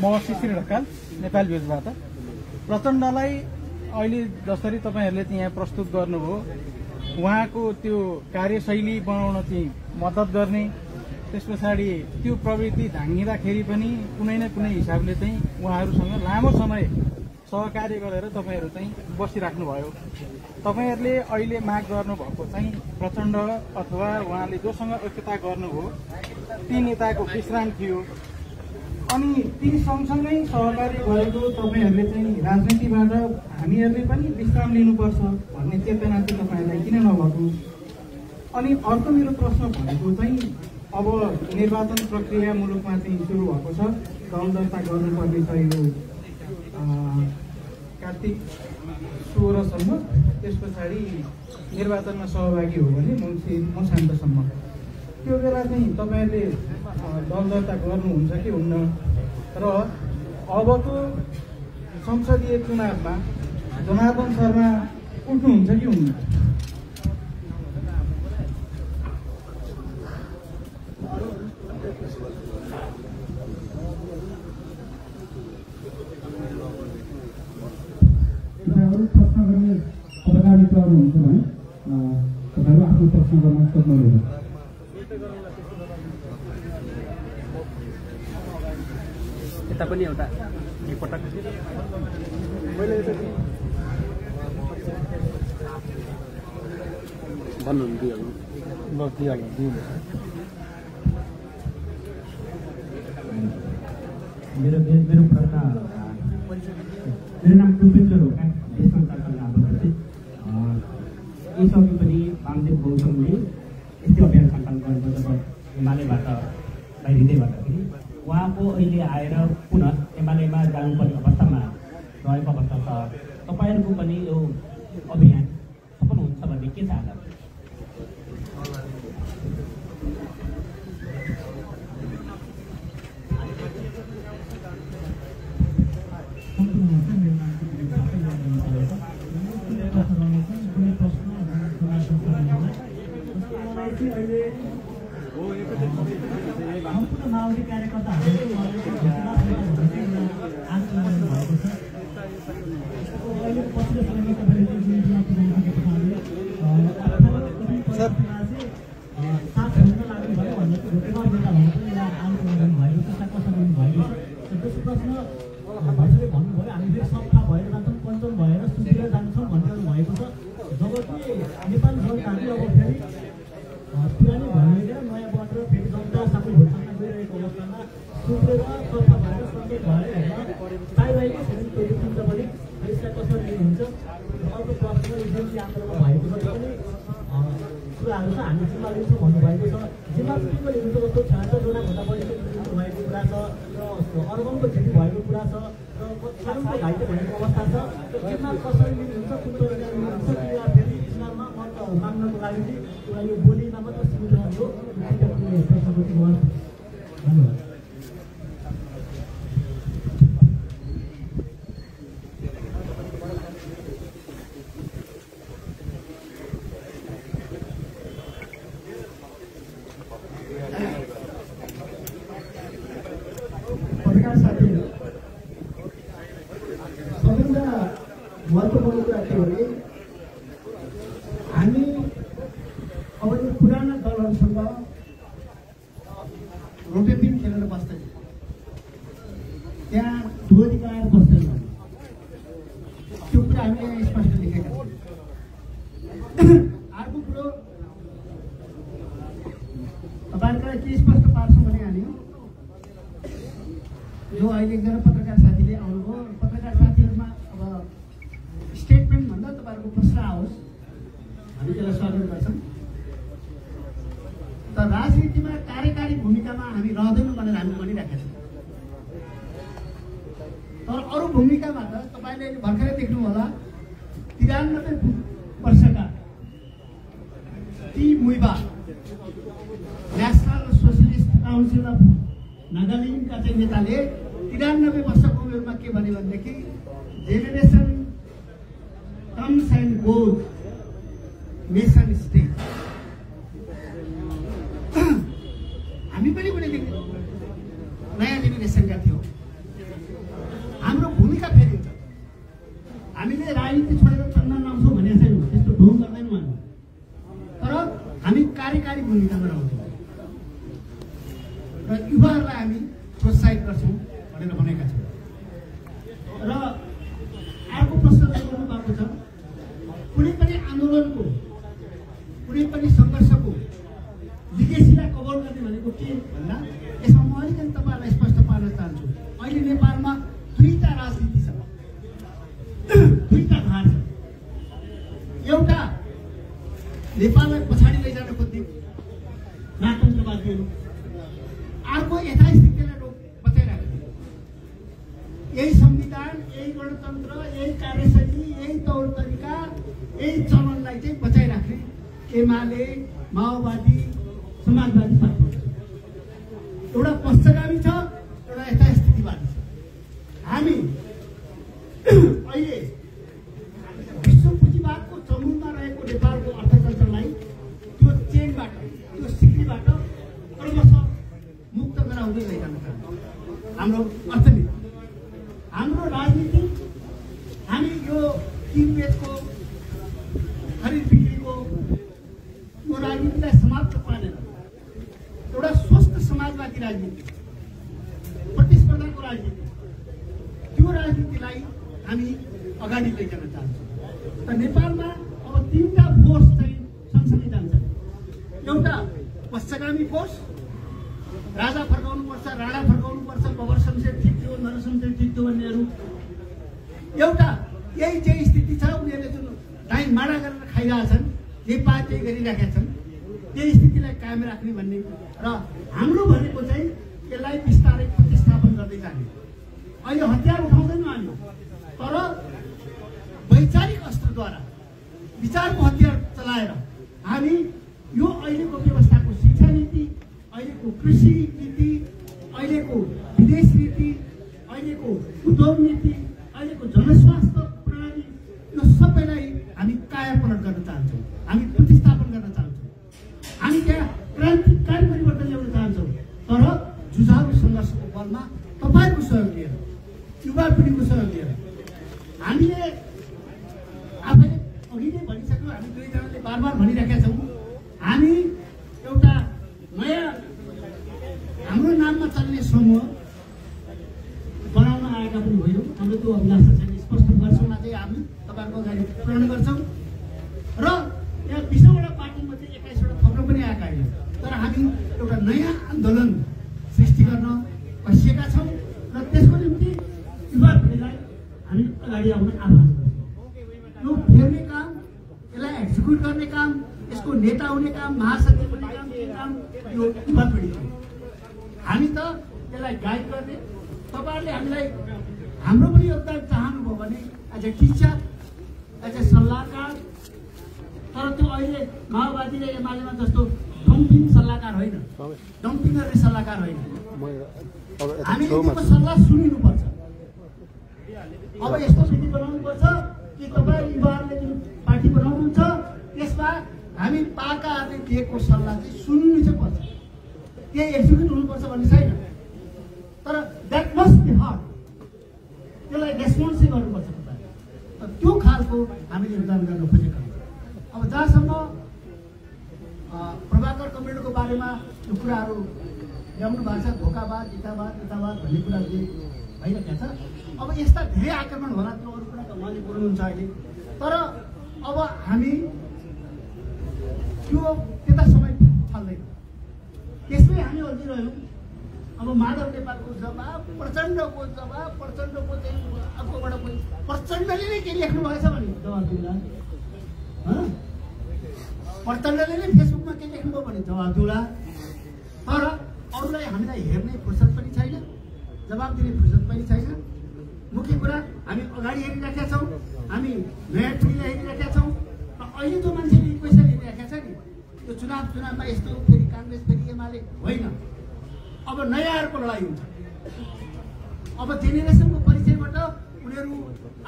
म शिशिर ढकाल नेपाल भिजबाट प्रचण्डलाई अहिले जसरी तपाईहरुले यहाँ प्रस्तुत गर्नुभयो उहाँको त्यो कार्यशैली बनाउन चाहिँ मद्दत गर्ने त्यसपछि त्यो प्रवृत्ति धाङ्गिँदाखेरि पनि कुनै न कुनै हिसाबले चाहिँ उहाँहरुसँग लामो समय सहकार्य गरेर तपाईहरु चाहिँ बसिराख्नु भयो। तपाईहरुले अहिले माग गर्नुभएको चाहिँ प्रचण्ड अथवा उहाँले जोसँग एकता गर्नुभयो ती नेताको विश्राम थियो अनि ती सँगसँगै सहकार्य गरेको तपाईहरुले चाहिँ राजनीतिबाट हामीहरुले पनि विश्राम लिनुपर्छ भन्ने चेतना चाहिँ तपाईहरुलाई किन नभएको। अनि अर्को मेरो प्रश्न भनेको चाहिँ अब निर्वाचन प्रक्रिया मुलुकमा चाहिँ सुरु भएको छ। दल दर्ता गर्नुपर्ने छ यो कार्तिक 16 सम्म, त्यसपछि निर्वाचनमा सहभागी हो भने मसान्तसम्म। त्यो बेला चाहिँ तपाईहरुले दल दर्ता गर्नुहुन्छ कि हुन्न र अबको संसदीय चुनावमा जनार्दन शर्मा उठ्नुहुन्छ कि हुन्न? प्रश्न गर्ने पत्रकारिताहरू हुन्छ भने तपाईहरु आफ्नो प्रश्न गर्न सक्नुहुन्छ। यता पनि एउटा एकपटक भन्नुहुन्छ मेरो प्रश्न मेरो नाम टुपेन्द्र रोका, देश सञ्चालनमा आबद्ध। यसअघि पनि वामदेव गौतमले यस्तै अभियान सञ्चालन गर्नुभयो जब एमालेबाट बाहिरिँदै गर्दाखेरि उहाँको अहिले आएर पुनः एमालेमा जानुपर्ने अवस्थामा रहेको अवस्था छ। तपाईहरुको पनि यो अभियान सफल हुन्छ भन्ने के चाहना? सम्पूर्ण माओवादी कार्यकर्ताहरू अर्बनको क्षति भएको कुरा छ र कानुनको घाइते भएको अवस्था छ। यसमा कसरी लिनुहुन्छ, कुन तरिकाले लिनुहुन्छ कि या फेरि चुनावमा मत माग्नको लागि चाहिँ यो बोलीमा मात्र सीमित रहन्छ? प्रश्नको जवाब धन्यवाद। महत्त्वपूर्ण कुरा के हो भने हामी अब यो पुराना दलहरूसँग रोटेपिङ खेलेर बस्दैन, त्यहाँ ध्रुवधिकार बस्दैन। त्यो कुरा हामीले स्पष्ट देखेका छौँ। अर्को कुरो तपाईँहरूलाई के स्पष्ट पार्छौँ भने हामी जो अहिले एकजना पत्रकार साथीले आउनुभयो, पत्रकार साथीहरूमा अब स्टेटमेन्ट भन्दा तपाईहरुको प्रश्न आओस् हामी त्यसलाई स्वागत गर्छौँ। तर राजनीतिमा कार्यकारी भूमिकामा हामी रहँदैनौँ भनेर हामी भनिरहेका छौँ। तर अरू भूमिकाबाट तपाईले भर्खरै देख्नु होला 93 वर्षका T Muivah National Socialist Council of नागाल्यान्डका चाहिँ नेताले 93 वर्षको उमेरमा के भन्यो भनेदेखि generation comes and goes, nation state. हामी पनि कुनै नयाँ जेनेरेसनका थियौँ। राजनीति छोडेर चन्दन आउँछौँ भने छैन, त्यस्तो ढोङ गर्दैनौँ हामी। तर हामी कार्यकारी भूमिकामा रहन्छौँ र युवाहरूलाई हामी प्रोत्साहित गर्छौँ भनेर भनेका छौँ। र अर्को प्रश्न गर्नु भएको छ, कुनै पनि आन्दोलनको, कुनै पनि सङ्घर्षको लिगेसीलाई कभर गर्ने भनेको के भन्दा, यसमा म अलिकति तपाईँहरूलाई स्पष्ट पार्न चाहन्छु। अहिले नेपालमा दुईटा राजनीति छ, दुईटा धार छ। एउटा नेपाललाई पछाडि लैजान खोज्ने राजतन्त्रवादीहरू, अर्को यथास्थितिलाई बचाइराख्ने। यही संविधान, यही गणतन्त्र, यही कार्यशैली, यही तौर तरिका, यही चलनलाई चाहिँ बचाइराख्ने एमाले, माओवादी, समाजवादी पार्टी। एउटा पश्चगामी छ, एउटा यथास्थितिवादी छ। हामी अहिले विश्व पुँजीवादको चमुनमा रहेको नेपालको अर्थतन्त्रलाई त्यो चेनबाट, त्यो सिक्रीबाट क्रमशः मुक्त गराउँदै लैजान चाहन्छौँ। हाम्रो अर्थनीति, हाम्रो राजनीति, हामी यो किनबेचको, खरिद बिक्रीको यो राजनीतिलाई समाप्त पारेर एउटा स्वस्थ समाजवादी राजनीति, प्रतिस्पर्धाको राजनीति, त्यो राजनीतिलाई हामी अगाडि लैजान चाहन्छौँ। र नेपालमा अब तीनटा फोर्स चाहिँ सँगसँगै जान्छ। एउटा पश्चगामी फोर्स, राजा फर्काउनुपर्छ, राणा फर्काउनुपर्छ, बबर शमशेर ठिक थियो, नर शमशेर ठिक थियो भन्नेहरू। एउटा यही चाहिँ स्थिति छ, उनीहरूले जुन दाइ माडा गरेर खाइरहेछन्, जे पा त्यही गरिरहेका छन्, त्यही स्थितिलाई कायम राख्ने भन्ने। र हाम्रो भनेको चाहिँ यसलाई बिस्तारै प्रतिस्थापन गर्दै जाने। अहिले हतियार उठाउँदैनौँ हामी, तर वैचारिक अस्त्रद्वारा, विचारको हतियार चलाएर हामी यो अहिलेको व्यवस्थाको शिक्षा नीति, अहिलेको कृषि नीति, अहिलेको विदेश नीति, अहिलेको उद्योग नीति, अहिलेको जनस्वास्थ्य प्रणाली, यो सबैलाई हामी कायापलट गर्न चाहन्छौँ, हामी प्रतिस्थापन गर्न चाहन्छौँ, हामी त्यहाँ क्रान्तिकारी परिवर्तन ल्याउन चाहन्छौँ। तर जुझारु सङ्घर्षको बलमा तपाईँहरूको सहयोग लिएर, युवा पिँढीको सहयोग लिएर, हामीले आफैले अघि नै भनिसक्यौँ, हामी दुईजनाले बार बार भनिरहेका छौँ, हामी एउटा नयाँ हाम्रो नाममा चल्ने समूह बनाउन आएका पनि होइनौँ। हाम्रो त्यो अभिलाषा छैन, स्पष्ट वर्षमा चाहिँ हामी तपाईँहरूको अगाडि प्रण गर्छौँ। र यहाँ 20वटा पार्टीमध्ये 21वटा थप्न पनि आएका होइन, तर हामी एउटा नयाँ आन्दोलन सृष्टि गर्न बसिएका छौँ र त्यसको निम्ति युवा पिँढीलाई हामी अगाडि आउन आह्वान गर्छौँ। यो फेर्ने काम, यसलाई एक्जिक्युट गर्ने काम, यसको नेता हुने काम, महासचिव हुने काम यो युवा पिँढी हो। हामी त यसलाई गाइड गर्ने, तपाईँहरूले हामीलाई हाम्रो पनि योगदान चाहनुभयो भने as a teacher, as a सल्लाहकार, तर त्यो अहिले माओवादी र एमालेमा जस्तो डम्पिङ सल्लाहकार होइन, डम्पिङ गर्ने सल्लाहकार होइन। हामीले त्यो सल्लाह सुनिनुपर्छ। अब यस्तो विधि बनाउनुपर्छ कि तपाईँ युवाहरूले जुन पार्टी बनाउनुहुन्छ त्यसमा हामी पाकाहरूले दिएको सल्लाह चाहिँ सुन्नु चाहिँ पर्छ, त्यही एक्जिक्युट हुनुपर्छ भन्ने छैन। तर द्याट मस्ट बी हार्ड, त्यसलाई रेस्पोन्स चाहिँ गर्नुपर्छ तपाईँ। तर त्यो खालको हामीले योगदान गर्न खोजेका हौँ। अब जहाँसम्म प्रभाकर कमरेडको बारेमा यो कुराहरू ल्याउनु भएको छ, धोकाबाद, इतावाद भन्ने कुराहरू भइरहेको छ। अब यस्ता धेरै आक्रमण होला, त्यो अरू कुराका उहाँले बोल्नुहुन्छ अहिले। तर अब हामी त्यो त्यता समय फाल्दैन, त्यसमै हामी अल्झिरह्यौँ। अब माधव नेपालको जवाब, प्रचण्डको जवाब, प्रचण्डको चाहिँ अर्कोबाट कोही प्रचण्डले नै के लेख्नु भएछ भने जवाब दिउँला, प्रचण्डले नै फेसबुकमा के लेख्नुभयो भने जवाब दिउँला। तर अरूलाई हामीलाई हेर्ने फुर्सद पनि छैन, जवाब दिने फुर्सद पनि छैन। मुख्य कुरा हामी अगाडि हेरिरहेका छौँ, हामी नयाँ पिँढीलाई हेरिरहेका छौँ। र अहिले जो मान्छेले इक्वेसन हेरिरहेका छ नि, त्यो चुनावमा यस्तो फेरि काङ्ग्रेस, फेरि एमाले होइन, अब नयाँहरूको लडाइँ हुन्छ। अब जेनेरेसनको परिचयबाट उनीहरू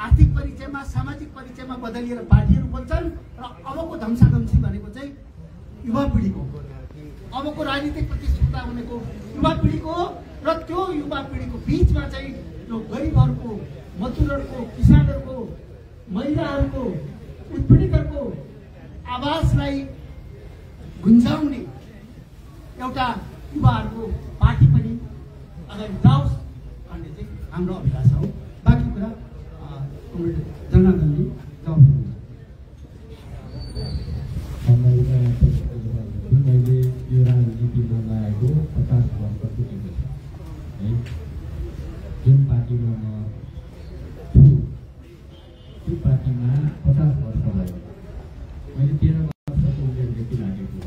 आर्थिक परिचयमा, सामाजिक परिचयमा बदलिएर पार्टीहरू बोल्छन् र अबको धम्साधम्सी भनेको चाहिँ युवा पिँढीको, अबको राजनीतिक प्रतिस्पर्धा भनेको युवा पिँढीको। र त्यो युवा पिँढीको बिचमा चाहिँ जो गरिबहरूको, मजदुरहरूको, किसानहरूको महिलाहरूको उत्पीडितहरूको आवाजलाई गुन्जाउने एउटा युवाहरूको पार्टी पनि अगाडि जाओस् भन्ने चाहिँ हाम्रो अभिलाषा हो। बाँकी कुरा जनार्दनले जवाब दिनुहुन्छ। मैले यो राजनीतिमा लागेको 50 वर्ष पुगेको छ है। जुन पार्टीमा म छु त्यो पार्टीमा 50 वर्ष भयो। मैले 13 वर्षको उमेरदेखि लागेको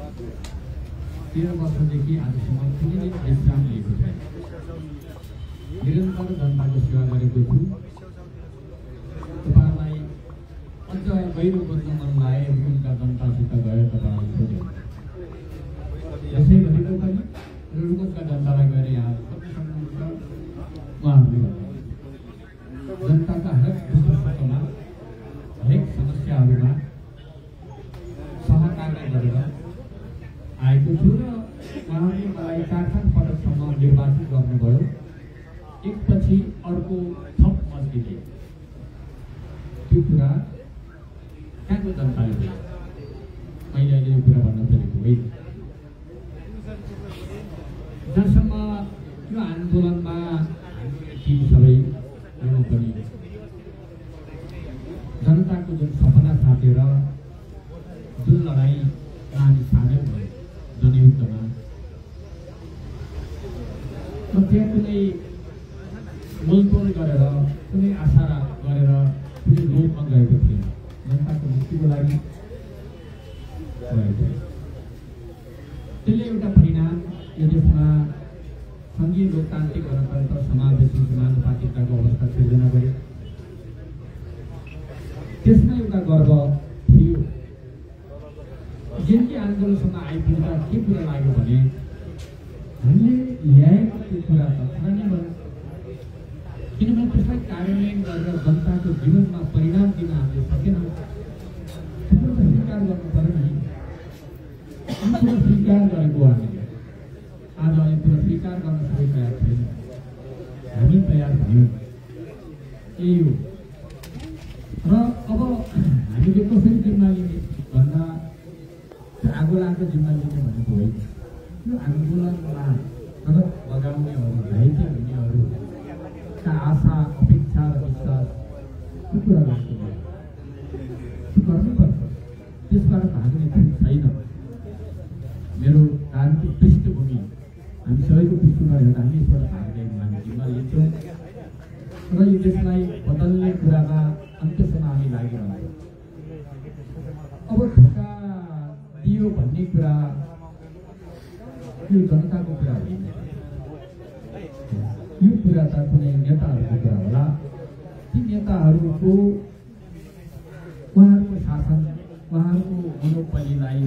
13 वर्षदेखि आजसम्म कुनै दिन विश्राम लिएको छैन। निरन्तर जनताको सेवा गरेको छु। तपाईँलाई अझ गहिरो बुझ्न मन लागे रुकुमका जनतासित गएर तपाईँलाई सोध्यो। यसै भनेको पनि रुकुमका जनतालाई गएर यहाँ कति सक्नुहुन्छ उहाँहरूले जनताका हरेक दुःखमा हरेक समस्याहरूमा सहकार्य गरेर आएको छु र उहाँले मलाई 4 पटकसम्म निर्वाचित गर्नुभयो। एकपछि अर्को थप मत दिँदै त्यो कुरा कहाँको जनताले मैले अहिले यो कुरा भन्न खोजेको होइन। जहाँसम्म यो आन्दोलनमा हामीले टिम सबै पनि जनताको जुन सपना साथेर जुन लडाइँ हामी सामेल भयो जनयुद्धमा, त्यहाँ कुनै मोलतोल गरेर कुनै आशा गरेर कुनै लोभमा गएको थिएन। जनताको मुक्तिको लागि गएको। त्यसले एउटा परिणाम यो देशमा सङ्घीय लोकतान्त्रिक गणतन्त्र समावेशी समानुपातिकताको अवस्था सिर्जना गर्यो। त्यसमा एउटा गर्व थियो। जेनकी आन्दोलनसम्म आइपुग्दा के कुरा लाग्यो भने हामीले ल्याएको त्यो कुरा त खरा नै भयो, किनभने त्यसलाई कार्यान्वयन गरेर जनताको जीवनमा परिणाम दिन हामीले सकेनौँ। त्यो त स्वीकार गर्नु पर्यो नि। त्यो स्वीकार गरेको हामीले आज अहिले त्यो स्वीकार गर्न सबै तयार छैन। हामी तयार भयौँ, यही हो। र अब हामीले कसरी जिम्मा लिने भन्दा आगो लाग्दो जिम्मा लिने भनेको होइन। यो आन्दोलनमा रगत लगाउनेहरू, घाइते हुनेहरूका आशा अपेक्षा र विश्वास त्यो कुरा गर्नुपर्छ। त्यसबाट भाग्ने छैन। मेरो राजनीतिक पृष्ठभूमि हामी सबैको पृष्ठभूमि हेर्दा हामी यसबाट भाग्दैन, हामी जिम्मा लिन्छौँ र यो देशलाई बदल्ने कुरामा अन्त्यसम्म हामी लागिरहन्छौँ। अब धोका दियो भन्ने कुरा यो जनताको कुरा होइन। यो कुरा त कुनै नेताहरूको कुरा होला। ती नेताहरूको उहाँहरूको शासन, उहाँहरूको मोनोपलीलाई,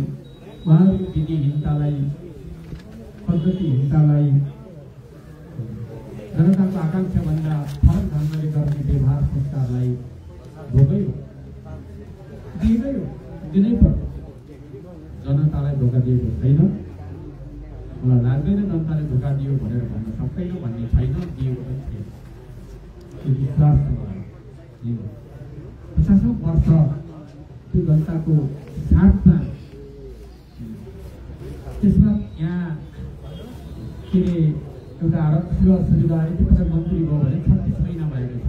उहाँहरूको विधिहीनतालाई, पद्धतिहीनतालाई, जनताको आकाङ्क्षाभन्दा फरक ढङ्गले गर्ने व्यवहार संस्कारलाई धोकै हो, दिएकै हो, दिनै पर्छ। जनतालाई धोका दिएको छैन। मलाई लाग्दैन जनताले धोका दियो भनेर भन्न सक्दैन, भन्ने छैन, दिएको पनि थिएन। त्यो विश्वास छ मलाई। 50 वर्ष त्यो जनताको साथमा, त्यसमा यहाँ के अरे एउटा सेवा सुविधा यति पटक मन्त्री भयो भने 36 महिना भएको छ।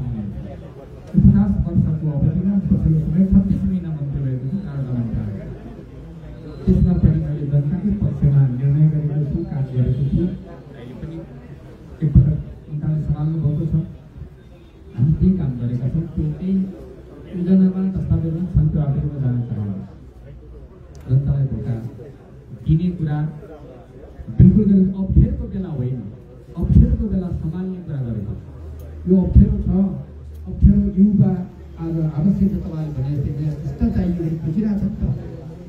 50 वर्षको अवधिमा पछिल्लो समय 36 महिना मन्त्री भएको छु, कानुन मन्त्रालय। त्यसमा पनि मैले जनताकै पक्षमा निर्णय गरेको छु, काम गरेको छु। अहिले पनि एकपटक उनले सम्हाल्नु भएको छ। हामी त्यही काम गरेका छौँ। त्यो त्यही योजनामा दस्तावेजमा छन्, त्यो आफैमा जान चाहन्न। जनतालाई धोका दिने कुरा बिल्कुल गरेको अप्ठ्यारोको बेला होइन, अप्ठ्यारोको बेला सम्हाल्ने कुरा गरेको। यो अप्ठ्यारो छ, अप्ठ्यारो युवा आज आवश्यक छ। तपाईँले भने जस्तै नयाँ पुस्ता चाहियो भने खोजिरहेको छ नि त।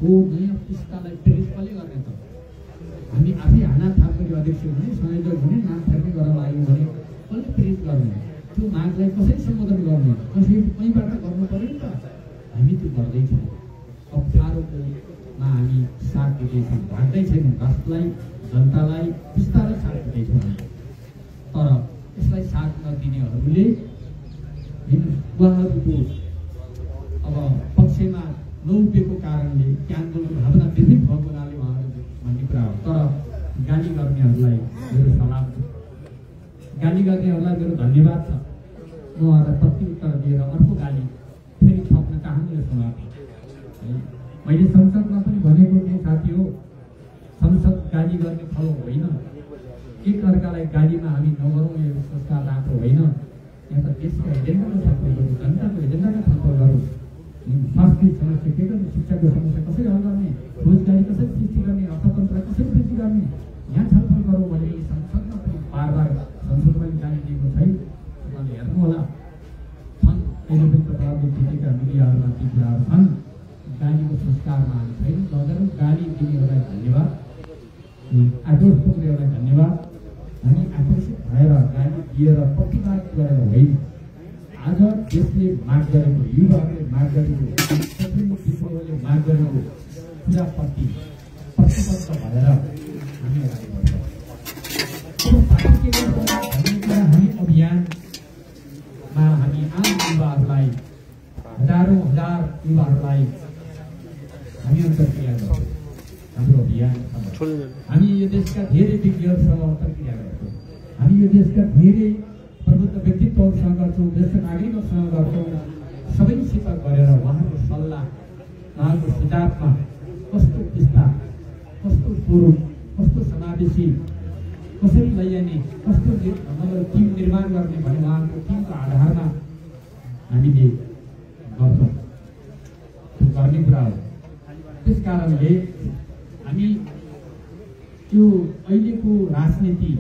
हो, नयाँ पुस्तालाई प्रेरित कसले गर्ने त? हामी आफै हाना थापेको अध्यक्ष हुने, संयोजक हुने, नाम फेर्ने गर्न लाग्यो भने कसले प्रेरित गर्ने? त्यो मागलाई कसरी सम्बोधन गर्ने? कसरी कहीँबाट गर्नु पऱ्यो नि त। हामी त्यो गर्दैछौँ। अप्ठ्यारोकोमा हामी साथ दिँदैछौँ, भाग्दै छैनौँ। राष्ट्रलाई, जनतालाई बिस्तारै साथ दिँदैछौँ हामी। तर यसलाई साथ नदिनेहरूले उहाँहरूको नउठेको कारणले क्यान्सरको भावना विभिन्न भएको हुनाले उहाँहरूले भन्ने कुरा हो। तर गाली गर्नेहरूलाई मेरो सलाम छ, गाली गर्नेहरूलाई मेरो धन्यवाद छ। म उहाँलाई प्रत्युत्तर दिएर अर्को गाली फेरि थप्न चाहन्छु जस्तो लाग्छ। मैले संसदमा पनि भनेको थिएँ साथी हो, संसद गाली गर्ने ठाउँ होइन, एक अर्कालाई गालीमा हामी नगरौँ, यो संस्कार राम्रो होइन। यहाँ त देशका एजेन्डाको छलफल गरौँ, जनताको एजेन्डाको छलफल गरौँ। स्वास्थ्य समस्या के गर्ने, शिक्षाको समस्या कसरी हल गर्ने, रोजगारी कसरी सृष्टि गर्ने, अर्थतन्त्र कसरी सृष्टि गर्ने, यहाँ छलफल गरौँ भने संसदमा पनि बार बार संसदमा गाली दिएको छैन। उहाँले हेर्नु होला, छन् अहिले पनि तपाईँहरूले देखेका मिडियाहरूमा ती कुराहरू छन्। गालीको संस्कारमा हामी छैन, नगरौँ। गाली दिनेहरूलाई धन्यवाद, आक्रोश पुग्नेहरूलाई धन्यवाद। हामी आकर्षित भएर गाली दिएर प्रतिवाद गरेर होइन, आज देशले माग गरेको, युवाहरूले माग गरेको, विश्वले माग गरेको कुराप्रति प्रतिबद्ध भएर हामी अगाडि बढ्छौँ। पार्टी के गर्छ भन्ने कुरा हामी अभियानमा हामी आम युवाहरूलाई, हजारौँ हजार युवाहरूलाई हामी अन्तर्क्रिया गर्छौँ। हाम्रो अभियान हामी यो देशका धेरै विज्ञहरूसँग अन्तर्क्रिया गर्छौँ, हामी यो देशका धेरै प्रबुद्ध व्यक्तित्वहरूसँग गर्छौँ, ज्येष्ठ नागरिकहरूसँग गर्छौँ। सबैसित गरेर उहाँको सल्लाह, उहाँको सुझावमा कस्तो विस्तार, कस्तो स्वरूप, कस्तो समावेशी, कसरी लैजाने, कस्तो मतलब टिम निर्माण गर्ने भन्ने उहाँको टिमको आधारमा हामीले गर्छौँ। त्यो गर्ने कुरा हो। त्यस कारणले हामी यो अहिलेको राजनीति,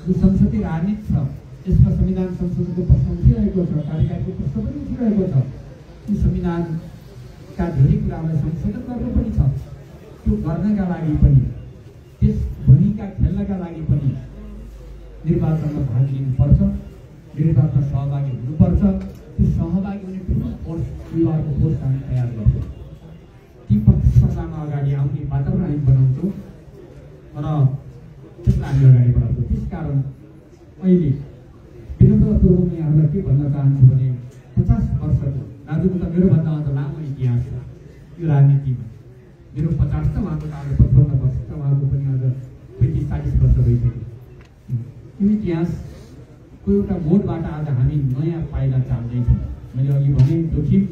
जो संसदीय राजनीति छ, यसमा संविधान संशोधनको प्रश्न उठिरहेको छ, कार्यकालको प्रश्न पनि उठिरहेको छ। त्यो संविधानका धेरै कुरालाई संशोधन गर्नु पनि छ। त्यो गर्नका लागि पनि, त्यस भूमिका खेल्नका लागि पनि निर्वाचनमा भाग लिनुपर्छ, निर्वाचनमा सहभागी हुनुपर्छ। त्यो सहभागी हुने ठुलो फोर्स, युवाको फोर्स हामी तयार गर्छौँ। ती प्रतिस्पर्धामा अगाडि आउने वातावरण हामी बनाउँछौँ र त्यसलाई हामी अगाडि बढाउँछौँ। त्यस कारण अहिले विनम्रपूर्वक म यहाँहरूलाई के भन्न चाहन्छु भने 50 वर्षको, दाजुको त मेरोभन्दा अझ लामो इतिहास छ यो राजनीतिमा। मेरो 50 त, उहाँको त आज 55 वर्ष छ, उहाँको पनि अझ 35-40 वर्ष भइसक्यो। यो इतिहासको एउटा मोडबाट आज हामी नयाँ पाइला चाल्दैछौँ। मैले अघि भने जोखिम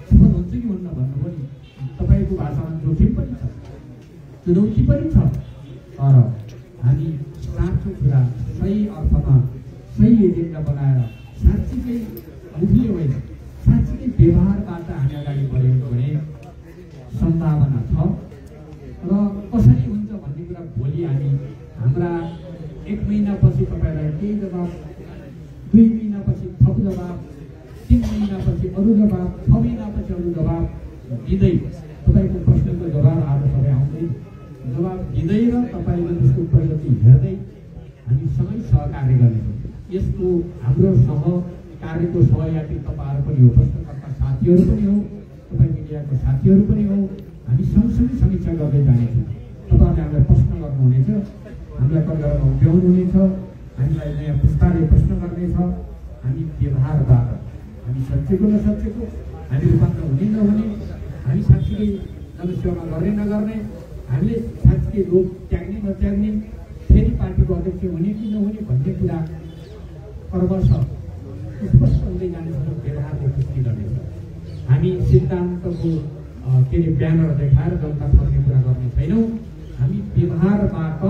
सफल हुन्छ कि हुन्न भन्नु पनि, तपाईँको भाषामा जोखिम पनि छ, चुनौती पनि छ। तर हामी साँचो कुरा, सही अर्थमा सही एजेन्डा बनाएर साँच्चीकै मुखले होइन, साँच्चीकै व्यवहारबाट हामी अगाडि बढ्यौँ भने सम्भावना छ। र कसरी हुन्छ भन्ने कुरा भोलि हामी हाम्रा 1 महिनापछि तपाईँलाई केही जवाब, 2 महिनापछि थप जवाब, 3 महिनापछि अरू जवाब, 6 महिनापछि अरू जवाब दिँदै तपाईँको प्रश्नको जवाब आज तपाईँ आउँदै जवाब दिँदै र तपाईँले त्यसको प्रगति हेर्दै हामी सबै सहकार्य गर्नेछौँ। यसको हाम्रो सहकार्यको सहयात्री तपाईँहरू पनि हो, प्रश्नकर्ता साथीहरू पनि हो, तपाईँ मिडियाको साथीहरू पनि हो। हामी सँगसँगै समीक्षा गर्दै जानेछौँ। तपाईँहरूले हामीलाई प्रश्न गर्नुहुनेछ, हामीलाई कतिवटा उभ्याउनुहुनेछ, हामीलाई नयाँ पुस्ताले प्रश्न गर्नेछ। हामी व्यवहारबाट, हामी सचेको नसचेको, हामी रूपान्तरण हुने नहुने, हामी साँच्चीकै जनसेवा गर्ने नगर्ने, हामीले साँच्चीकै लोक त्याग्ने नत्याग्ने, फेरि पार्टीको अध्यक्ष हुने कि नहुने भन्ने कुरा क्रमशः स्पष्ट हुँदै जानेछ। व्यवहारको पुष्टि गर्नेछ। हामी सिद्धान्तको के अरे ब्यानर देखाएर जनता ठग्ने कुरा गर्ने छैनौँ। हामी व्यवहारबाट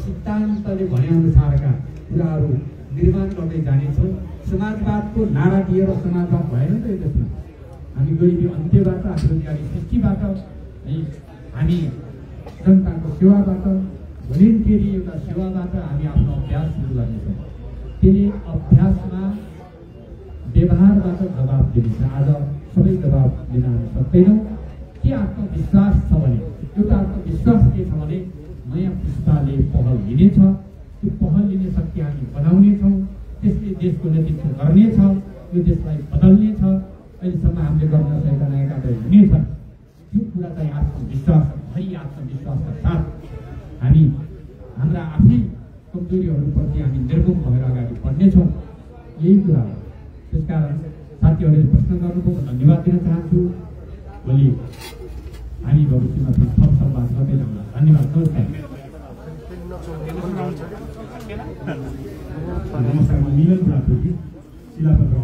सिद्धान्तले भनेअनुसारका कुराहरू निर्माण गर्दै जानेछौँ। समाजवादको नारा दिएर समाजवाद भएन त यो देशमा। हामी गरिबी अन्त्यबाट, रोजगारी सृष्टिबाट, हामी जनताको सेवाबाट, भोलिन्टियरी एउटा सेवाबाट हामी आफ्नो अभ्यास सुरु गर्नेछौँ। त्यसले अभ्यासमा व्यवहारबाट जवाब दिनेछ। आज सबै जवाब दिन हामी सक्दैनौँ। के आत्मविश्वास छ भने, एउटा आत्मविश्वास के छ भने नयाँ पुस्ताले पहल लिनेछ। त्यो पहल लिने शक्ति हामी बनाउनेछौँ। त्यसले देशको नेतृत्व गर्नेछ, यो देशलाई बदल्नेछ। अहिलेसम्म हामीले गर्न सकेका नयाँ कार्यहरू हुनेछ। त्यो कुरा चाहिँ आत्मविश्वास, भई आत्मविश्वासका साथ हामी हाम्रा आफ्नै कमजोरीहरूप्रति हामी निर्मुख भएर अगाडि बढ्नेछौँ। यही कुरा हो। त्यसकारण साथीहरूले प्रश्न गर्नुभयो, धन्यवाद दिन चाहन्छु। भोलि हामी भविष्यमा थप संवाद गर्दै जाउँला। धन्यवाद। नमस्कार, म मिलन प्राप्ति शिलापत्र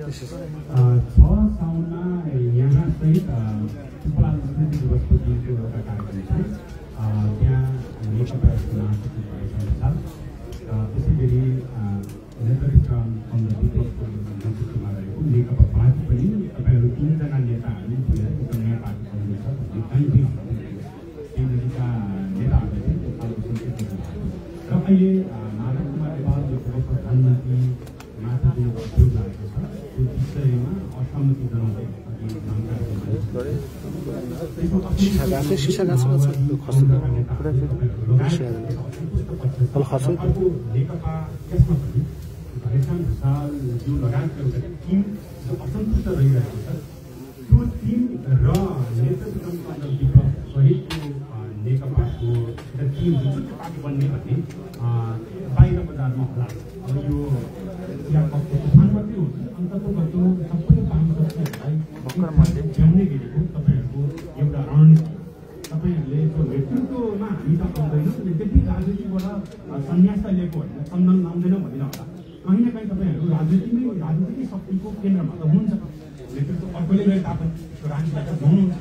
6 साउनमा यहाँ सहित उपलाल स्मृति दिवसको दिनको एउटा कार्यक्रम छ। त्यहाँ नेकपा महासचिव भएका साल त्यसै गरी नेतृत्व विपक्षको मन्त्री कुमार रहेको नेकपा पार्टी पनि तपाईँहरू 3 जना नेताहरूले मिलेर एउटा नयाँ पार्टी बनाउनु छ भन्ने कहीँ केन्द्रका नेताहरूले चाहिँ त्यो खालको सङ्केत दिनुभएको र अहिले माधव कुमार नेपालले प्रधानमन्त्री माथि जुन उद्योग लागेको छ त्यो विषयमा असहमति जनाउँदै नेकपा यसमा पनि घरेसान भुषाल जो लगायतका एउटा टिम जो असन्तुष्ट रहिरहेको छ त्यो टिम र नेतृत्व विपक्ष सहितको नेकपाको एउटा टिम जुन चाहिँ पार्टी बन्ने भन्ने बाहिर बजारमा होला। अब यो चियापत्ती तुफान मात्रै हुन्छ, अन्ततोगतो सबै सांसदहरूलाई ल्याउने गरेको तपाईँहरूको एउटा रणनीति। तपाईँहरूले त्यो नेतृत्वमा हामी त आउँदैनौँ, यद्यपि राजनीतिबाट सन्यास लिएको होइन, सम्मान लाउँदैनौँ भन्ने होला। कहीँ न कहीँ तपाईँहरू राजनीतिकै शक्तिको केन्द्रमा त हुनुहुन्छ, नेतृत्व अर्कोले गए तापनि त्यो राजनीतिलाई हुनुहुन्छ।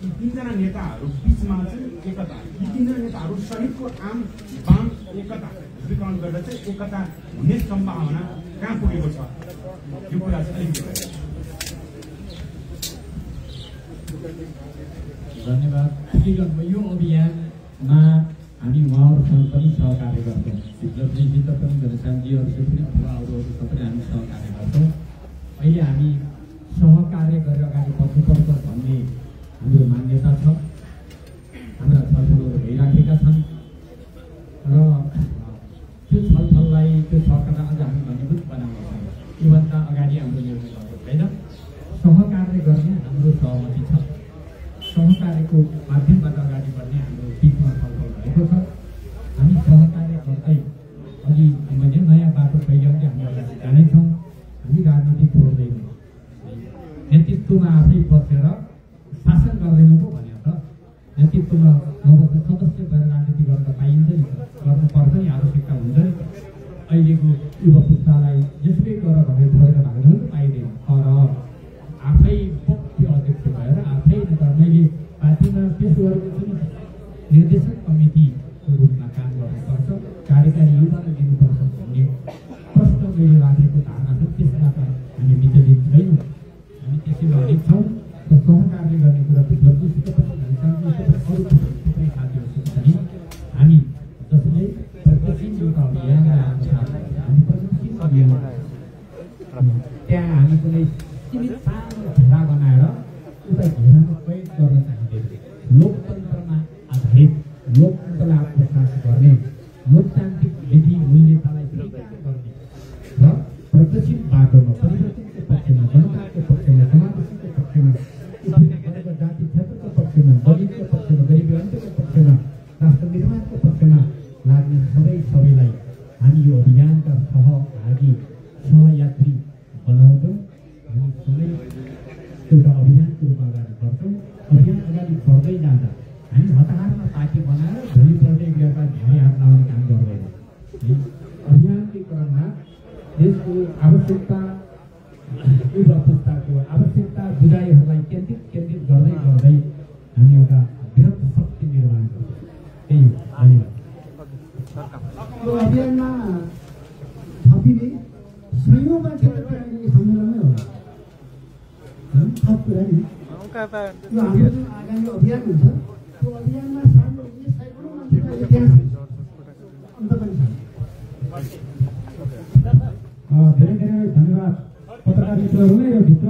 यी 3 जना नेताहरू बिचमा चाहिँ एकता, यी 3 जना नेताहरू सहितको आम वाम एकता ध्रुवीकरण गरेर चाहिँ एकता हुने सम्भावना कहाँ पुगेको छ, यो कुरा चाहिँ अलिकति धन्यवाद। यो अभियानमा हामी उहाँहरूसँग पनि सहकार्य गर्छौँ। विप्लवजीसित पनि घनश्यामजीहरूसित पनि अथवा अरूहरूसित पनि हामी सहकार्य गर्छौँ। अहिले हामी सहकार्य गरेर अगाडि बढ्नुपर्छ भन्ने हाम्रो मान्यता छ। हाम्रा छलफलहरू भइराखेका छन् र त्यो छलफललाई त्यो सहकारलाई अझ हामी मजबुत बनाउन सक्छौँ। योभन्दा अगाडि हाम्रो निर्णय भएको छैन। सहकार्य गर्ने हाम्रो सहमति छ। सहकार्यको माध्यमबाट अगाडि बढ्ने हाम्रो बिचमा छलफल भएको छ। हामी सहकार्य गर्दै अघि मैले नयाँ बाटो पहिल्याउँदै हामी अगाडि जानेछौँ। हामी राजनीति छोड्दैनौँ, नेतृत्वमा आफै बसेर शासन गर्दैनौँ पो भने त नेतृत्वमा नबस्ने सदस्य भएर राजनीति गर्न पाइन्छ नि, गर्नुपर्छ नि, आवश्यकता हुन्छ नि। अहिलेको युवा पुस्तालाई जसले गर भनेर छोडेर भाग्न पनि पाइँदैन। तर आफै मुख्य अध्यक्ष भएर आफै मैले पार्टीमा पेस गरेको छु नि, निर्देशक कमिटीको रूपमा काम गर्नुपर्छ, कार्यकारी योजना दिनुपर्छ भन्ने प्रश्न मैले राखेको धारणा छ। त्यसबाट हामी विचलित छैनौँ, हामी त्यसैमा अलिक छौँ। सहकार्य गर्ने कुरा विप्लवजीसित पनि घनश्यामजीसित पनि अरू थुप्रै साथीहरूसित पनि हामी जसले प्रगतिशील एउटा अभियान हामी प्रगतिशील अभियान त्यहाँ हामी कुनै सीमित सानो भेला बनाएर उता घेरामा कैद गर्न चाहिँदैन। लोकतन्त्रमा आधारित लोकतन्त्रलाई आत्मसात गर्ने, लोकतान्त्रिक विधि मूल्यतालाई स्वीकार गर्ने र प्रगतिशील बाटोमा परिवर्तनको पक्षमा, जनताको पक्षमा, समावेशीको पक्षमा, जाति क्षेत्रको पक्षमा, दलितको पक्षमा, गरिबीअन्तको पक्षमा, राष्ट्र निर्माणको पक्षमा लाग्ने सबैलाई हामी यो अभियानका सहभागी सहयात्री बनाउँछौँ। हामी सबै एउटा अभियानको रूपमा अगाडि बढ्छौँ। अभियान अगाडि बढ्दै जाँदा हामी हतारमा पार्टी बनाएर भोलिपल्ट एकअर्का धेरै हात लाउने काम गर्दैनौँ। अभियानकै क्रममा देशको आवश्यकता, युवा पुस्ताको आवश्यकता, बुझाइहरूलाई केन्द्रित गर्दै गर्दै हामी एउटा बृहत शक्ति निर्माण गर्छौँ। त्यही हो। धन्यवाद। यो अभियानमा थपिने सयौँ मान्छेको अहिले सम्मेलनमै होला। थप कुरा नि यो हाम्रो जुन आगामी अभियान हुन्छ त्यो अभियानमा सानो सयौँ मान्छेको अहिले त्यहाँ अन्त पनि छ। धेरै धेरै धन्यवाद पत्रकार मित्रहरूलाई। यो भित्र